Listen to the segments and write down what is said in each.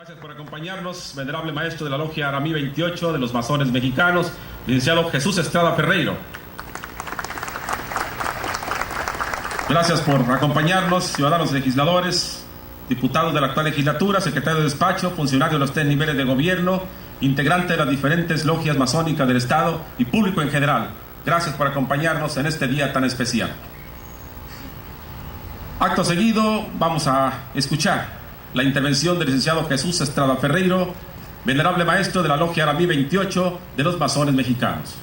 Gracias por acompañarnos, venerable maestro de la Logia Aramí 28 de los Masones Mexicanos, licenciado Jesús Estrada Ferreiro. Gracias por acompañarnos, ciudadanos legisladores, diputados de la actual legislatura, secretario de despacho, funcionarios de los 3 niveles de gobierno, integrante de las diferentes logias masónicas del Estado y público en general. Gracias por acompañarnos en este día tan especial. Acto seguido, vamos a escuchar la intervención del licenciado Jesús Estrada Ferreiro, venerable maestro de la Logia Aramí 28 de los Masones Mexicanos.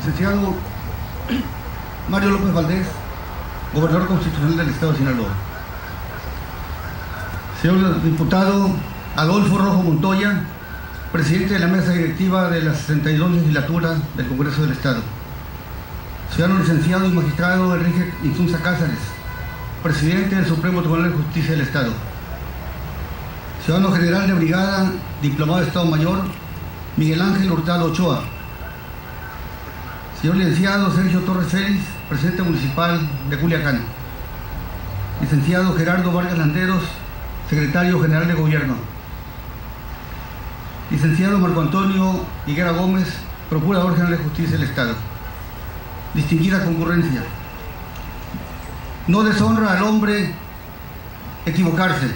Licenciado Mario López Valdés, gobernador constitucional del Estado de Sinaloa. Señor diputado Adolfo Rojo Montoya, presidente de la mesa directiva de la 62 legislatura del Congreso del Estado. Ciudadano licenciado y magistrado Enrique Insunza Cázares, presidente del Supremo Tribunal de Justicia del Estado. Ciudadano general de brigada, diplomado de Estado Mayor, Miguel Ángel Hurtado Ochoa. Señor licenciado Sergio Torres Félix, presidente municipal de Culiacán. Licenciado Gerardo Vargas Landeros, secretario general de gobierno. Licenciado Marco Antonio Higuera Gómez, procurador general de justicia del Estado. Distinguida concurrencia. No deshonra al hombre equivocarse.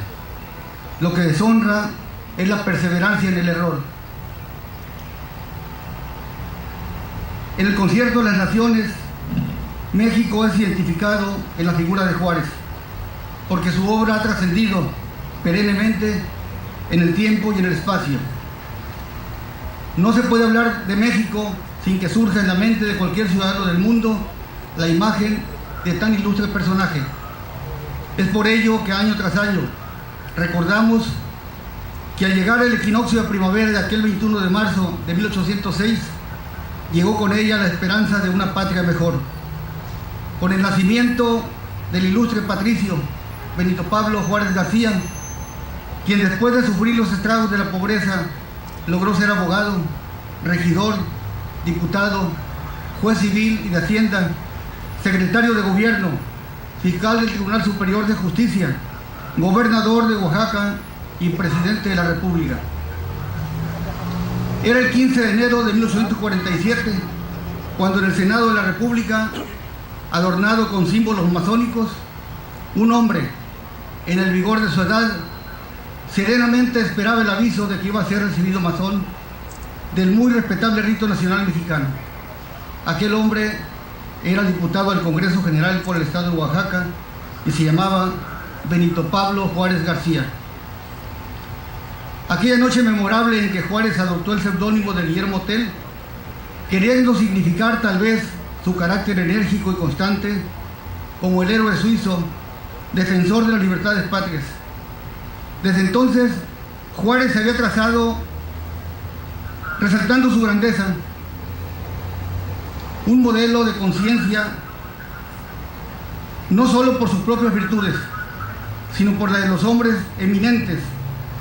Lo que deshonra es la perseverancia en el error. En el concierto de las naciones, México es identificado en la figura de Juárez, porque su obra ha trascendido perennemente en el tiempo y en el espacio. No se puede hablar de México sin que surja en la mente de cualquier ciudadano del mundo la imagen de tan ilustre personaje. Es por ello que año tras año recordamos que al llegar el equinoccio de primavera de aquel 21 de marzo de 1806, llegó con ella la esperanza de una patria mejor. Con el nacimiento del ilustre patricio Benito Pablo Juárez García, quien después de sufrir los estragos de la pobreza logró ser abogado, regidor, diputado, juez civil y de Hacienda, secretario de gobierno, fiscal del Tribunal Superior de Justicia, gobernador de Oaxaca y presidente de la República. Era el 15 de enero de 1847, cuando en el Senado de la República, adornado con símbolos masónicos, un hombre, en el vigor de su edad, serenamente esperaba el aviso de que iba a ser recibido masón del muy respetable rito nacional mexicano. Aquel hombre era diputado al Congreso General por el Estado de Oaxaca y se llamaba Benito Pablo Juárez García. Aquella noche memorable en que Juárez adoptó el seudónimo de Guillermo Tell, queriendo significar tal vez su carácter enérgico y constante como el héroe suizo, defensor de las libertades patrias. Desde entonces, Juárez se había trazado, resaltando su grandeza, un modelo de conciencia, no solo por sus propias virtudes, sino por la de los hombres eminentes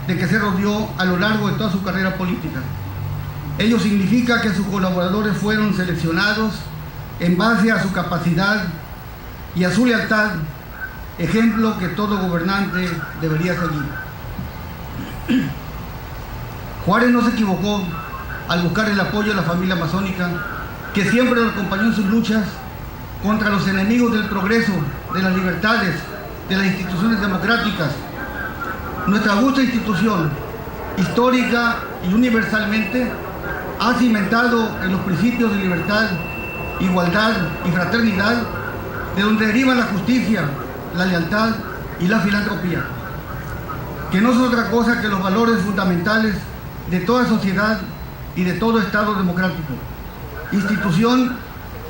de que se rodeó a lo largo de toda su carrera política. Ello significa que sus colaboradores fueron seleccionados en base a su capacidad y a su lealtad, ejemplo que todo gobernante debería seguir. Juárez no se equivocó al buscar el apoyo de la familia masónica, que siempre lo acompañó en sus luchas contra los enemigos del progreso, de las libertades, de las instituciones democráticas. Nuestra augusta institución, histórica y universalmente, ha cimentado en los principios de libertad, igualdad y fraternidad, de donde deriva la justicia, la lealtad y la filantropía, que no son otra cosa que los valores fundamentales de toda sociedad y de todo Estado democrático. Institución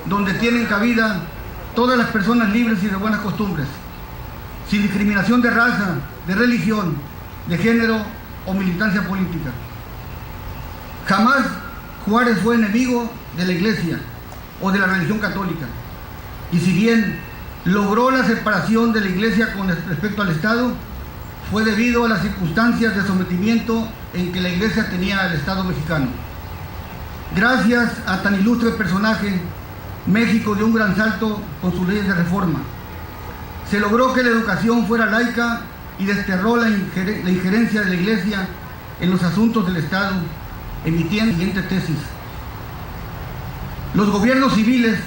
donde tienen cabida todas las personas libres y de buenas costumbres, sin discriminación de raza, de religión, de género o militancia política. Jamás Juárez fue enemigo de la Iglesia o de la religión católica, Y si bien logró la separación de la Iglesia con respecto al Estado, fue debido a las circunstancias de sometimiento en que la Iglesia tenía al Estado mexicano. Gracias a tan ilustre personaje, México dio un gran salto con sus leyes de reforma. Se logró que la educación fuera laica y desterró la injerencia de la Iglesia en los asuntos del Estado, emitiendo la siguiente tesis: los gobiernos civiles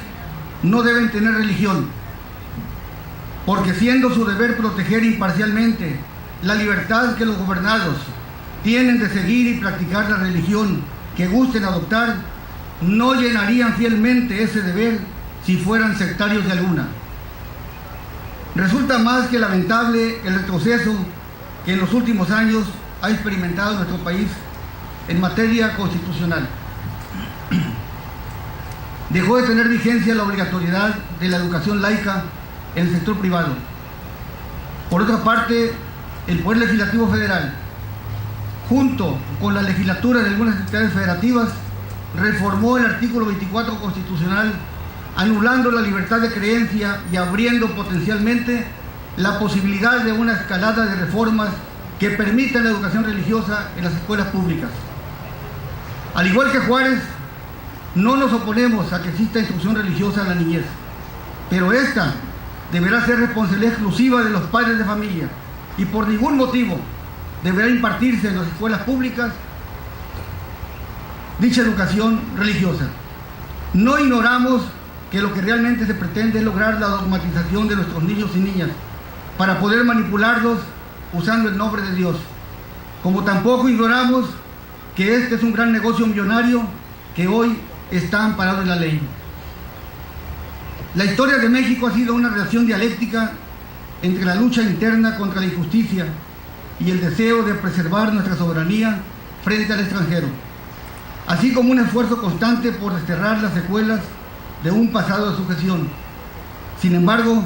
no deben tener religión, porque siendo su deber proteger imparcialmente la libertad que los gobernados tienen de seguir y practicar la religión que gusten adoptar, no llenarían fielmente ese deber si fueran sectarios de alguna. Resulta más que lamentable el retroceso que en los últimos años ha experimentado nuestro país en materia constitucional. Dejó de tener vigencia la obligatoriedad de la educación laica en el sector privado. Por otra parte, el Poder Legislativo Federal, junto con la legislatura de algunas entidades federativas, reformó el artículo 24 constitucional, anulando la libertad de creencia y abriendo potencialmente la posibilidad de una escalada de reformas que permitan la educación religiosa en las escuelas públicas. Al igual que Juárez, no nos oponemos a que exista instrucción religiosa en la niñez, pero esta deberá ser responsabilidad exclusiva de los padres de familia y por ningún motivo deberá impartirse en las escuelas públicas dicha educación religiosa. No ignoramos que lo que realmente se pretende es lograr la dogmatización de nuestros niños y niñas para poder manipularlos usando el nombre de Dios, como tampoco ignoramos que este es un gran negocio millonario que hoy está amparado en la ley. La historia de México ha sido una relación dialéctica entre la lucha interna contra la injusticia y el deseo de preservar nuestra soberanía frente al extranjero, así como un esfuerzo constante por desterrar las secuelas de un pasado de sujeción. Sin embargo,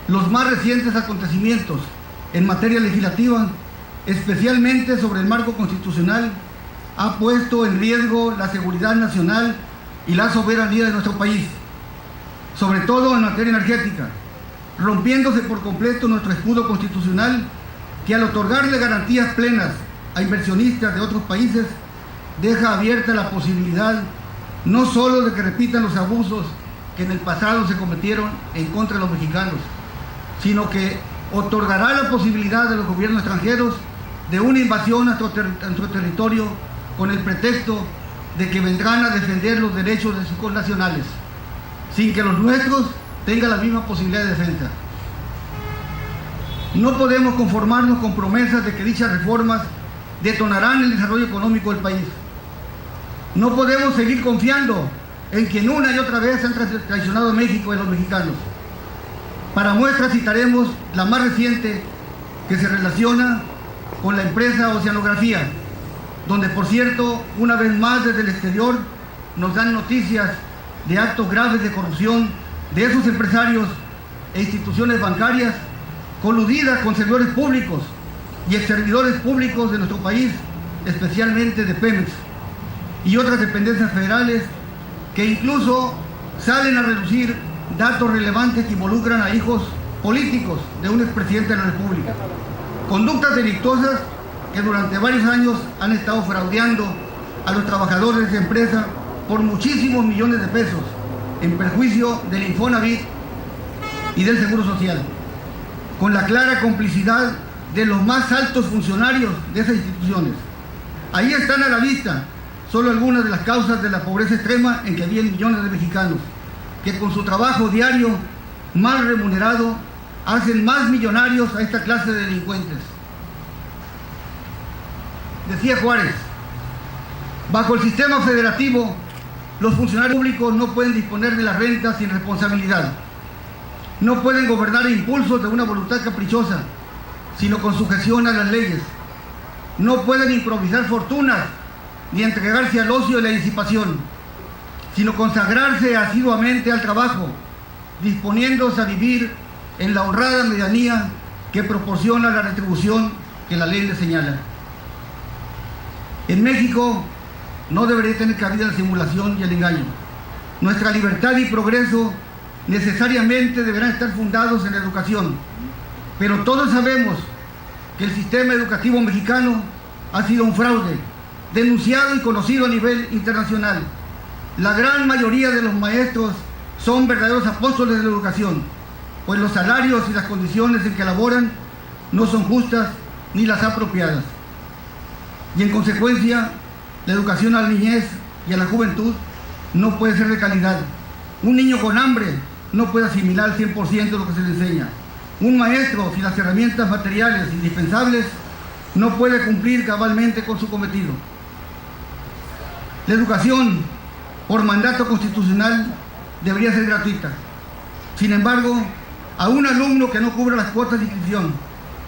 los más recientes acontecimientos en materia legislativa, especialmente sobre el marco constitucional, ha puesto en riesgo la seguridad nacional y la soberanía de nuestro país, sobre todo en materia energética, rompiéndose por completo nuestro escudo constitucional, que al otorgarle garantías plenas a inversionistas de otros países, deja abierta la posibilidad no solo de que repitan los abusos que en el pasado se cometieron en contra de los mexicanos, sino que otorgará la posibilidad a los gobiernos extranjeros de una invasión a nuestro territorio con el pretexto de que vendrán a defender los derechos de sus connacionales, sin que los nuestros tengan la misma posibilidad de defensa. No podemos conformarnos con promesas de que dichas reformas detonarán el desarrollo económico del país. No podemos seguir confiando en quien una y otra vez han traicionado a México y a los mexicanos. Para muestra citaremos la más reciente, que se relaciona con la empresa Oceanografía, donde, por cierto, una vez más desde el exterior nos dan noticias de actos graves de corrupción de esos empresarios e instituciones bancarias coludidas con servidores públicos y exservidores públicos de nuestro país, especialmente de Pemex y otras dependencias federales, que incluso salen a relucir datos relevantes que involucran a hijos políticos de un expresidente de la República. Conductas delictuosas que durante varios años han estado fraudeando a los trabajadores de esa empresa por muchísimos millones de pesos, en perjuicio del Infonavit y del Seguro Social, con la clara complicidad de los más altos funcionarios de esas instituciones. Ahí están a la vista solo algunas de las causas de la pobreza extrema en que viven millones de mexicanos, que con su trabajo diario mal remunerado hacen más millonarios a esta clase de delincuentes. Decía Juárez: bajo el sistema federativo, los funcionarios públicos no pueden disponer de las rentas sin responsabilidad. No pueden gobernar a impulsos de una voluntad caprichosa, sino con sujeción a las leyes. No pueden improvisar fortunas ni entregarse al ocio y la disipación, sino consagrarse asiduamente al trabajo, disponiéndose a vivir en la honrada medianía que proporciona la retribución que la ley le señala. En México no debería tener cabida la simulación y el engaño. Nuestra libertad y progreso necesariamente deberán estar fundados en la educación. Pero todos sabemos que el sistema educativo mexicano ha sido un fraude, denunciado y conocido a nivel internacional. La gran mayoría de los maestros son verdaderos apóstoles de la educación, pues los salarios y las condiciones en que laboran no son justas ni las apropiadas. Y en consecuencia, la educación a la niñez y a la juventud no puede ser de calidad. Un niño con hambre no puede asimilar al 100% lo que se le enseña. Un maestro sin las herramientas materiales indispensables no puede cumplir cabalmente con su cometido. La educación, por mandato constitucional, debería ser gratuita. Sin embargo, a un alumno que no cubra las cuotas de inscripción,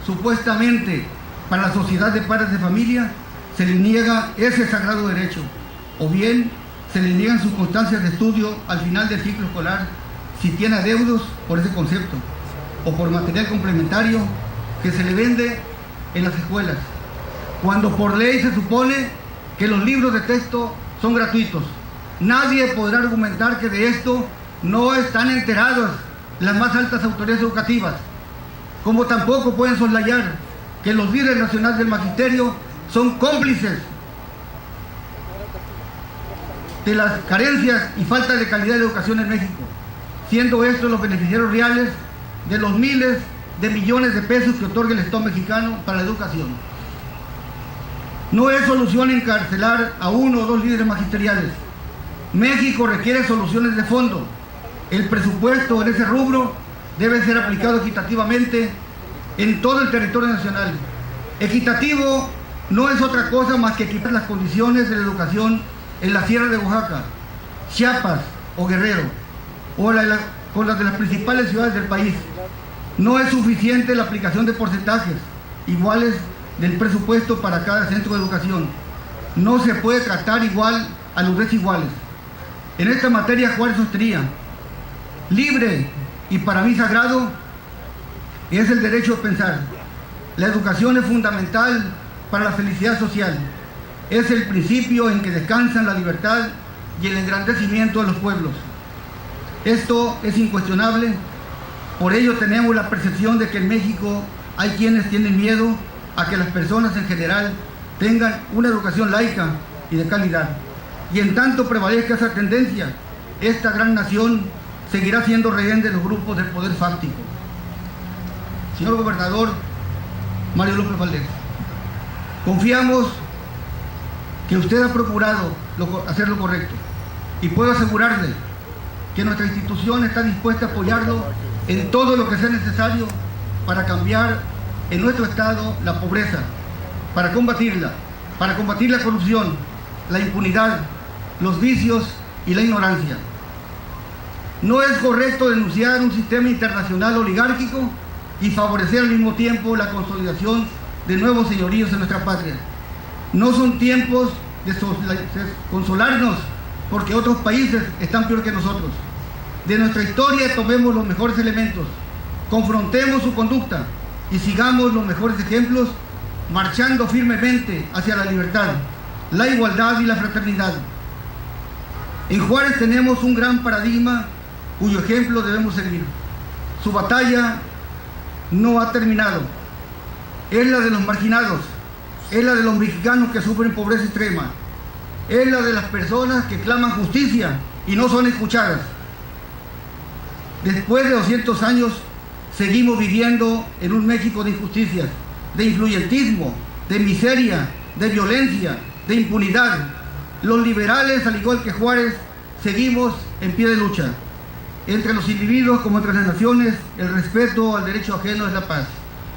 supuestamente para la sociedad de padres de familia, se le niega ese sagrado derecho, o bien se le niegan sus constancias de estudio al final del ciclo escolar si tiene adeudos por ese concepto, o por material complementario que se le vende en las escuelas, cuando por ley se supone que los libros de texto son gratuitos. Nadie podrá argumentar que de esto no están enteradas las más altas autoridades educativas, como tampoco pueden soslayar que los líderes nacionales del magisterio son cómplices de las carencias y falta de calidad de educación en México, siendo estos los beneficiarios reales de los miles de millones de pesos que otorga el Estado mexicano para la educación. No es solución encarcelar a uno o dos líderes magisteriales. México requiere soluciones de fondo. El presupuesto en ese rubro debe ser aplicado equitativamente en todo el territorio nacional. Equitativo no es otra cosa más que equiparar las condiciones de la educación en la Sierra de Oaxaca, Chiapas o Guerrero, o con las de las principales ciudades del país. No es suficiente la aplicación de porcentajes iguales del presupuesto para cada centro de educación. No se puede tratar igual a los desiguales. En esta materia, Juárez sostenía: libre y para mí sagrado es el derecho a pensar. La educación es fundamental para la felicidad social. Es el principio en que descansan la libertad y el engrandecimiento de los pueblos. Esto es incuestionable. Por ello tenemos la percepción de que en México hay quienes tienen miedo a que las personas en general tengan una educación laica y de calidad. Y en tanto prevalezca esa tendencia, esta gran nación seguirá siendo rehén de los grupos del poder fáctico. Señor Gobernador Mario López Valdés, confiamos que usted ha procurado hacer lo correcto, y puedo asegurarle que nuestra institución está dispuesta a apoyarlo en todo lo que sea necesario para cambiar en nuestro estado la pobreza, para combatir la corrupción, la impunidad, los vicios y la ignorancia. No es correcto denunciar un sistema internacional oligárquico y favorecer al mismo tiempo la consolidación de nuevos señoríos en nuestra patria. No son tiempos de consolarnos porque otros países están peor que nosotros. De nuestra historia tomemos los mejores elementos, confrontemos su conducta y sigamos los mejores ejemplos, marchando firmemente hacia la libertad, la igualdad y la fraternidad. En Juárez tenemos un gran paradigma cuyo ejemplo debemos seguir. Su batalla no ha terminado. Es la de los marginados, es la de los mexicanos que sufren pobreza extrema, es la de las personas que claman justicia y no son escuchadas. Después de 200 años seguimos viviendo en un México de injusticias, de influyentismo, de miseria, de violencia, de impunidad. Los liberales, al igual que Juárez, seguimos en pie de lucha. Entre los individuos como entre las naciones, el respeto al derecho ajeno es la paz.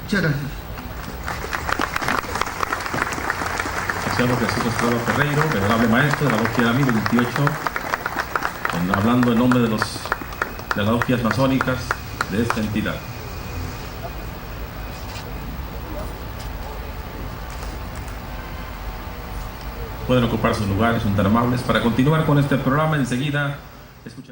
Muchas gracias. Licenciado Jesús Estrada Ferreiro, venerable maestro de la Logia MI 28, hablando en nombre de las logias masónicas de esta entidad. Pueden ocupar sus lugares, son tan amables. Para continuar con este programa, enseguida escucharemos.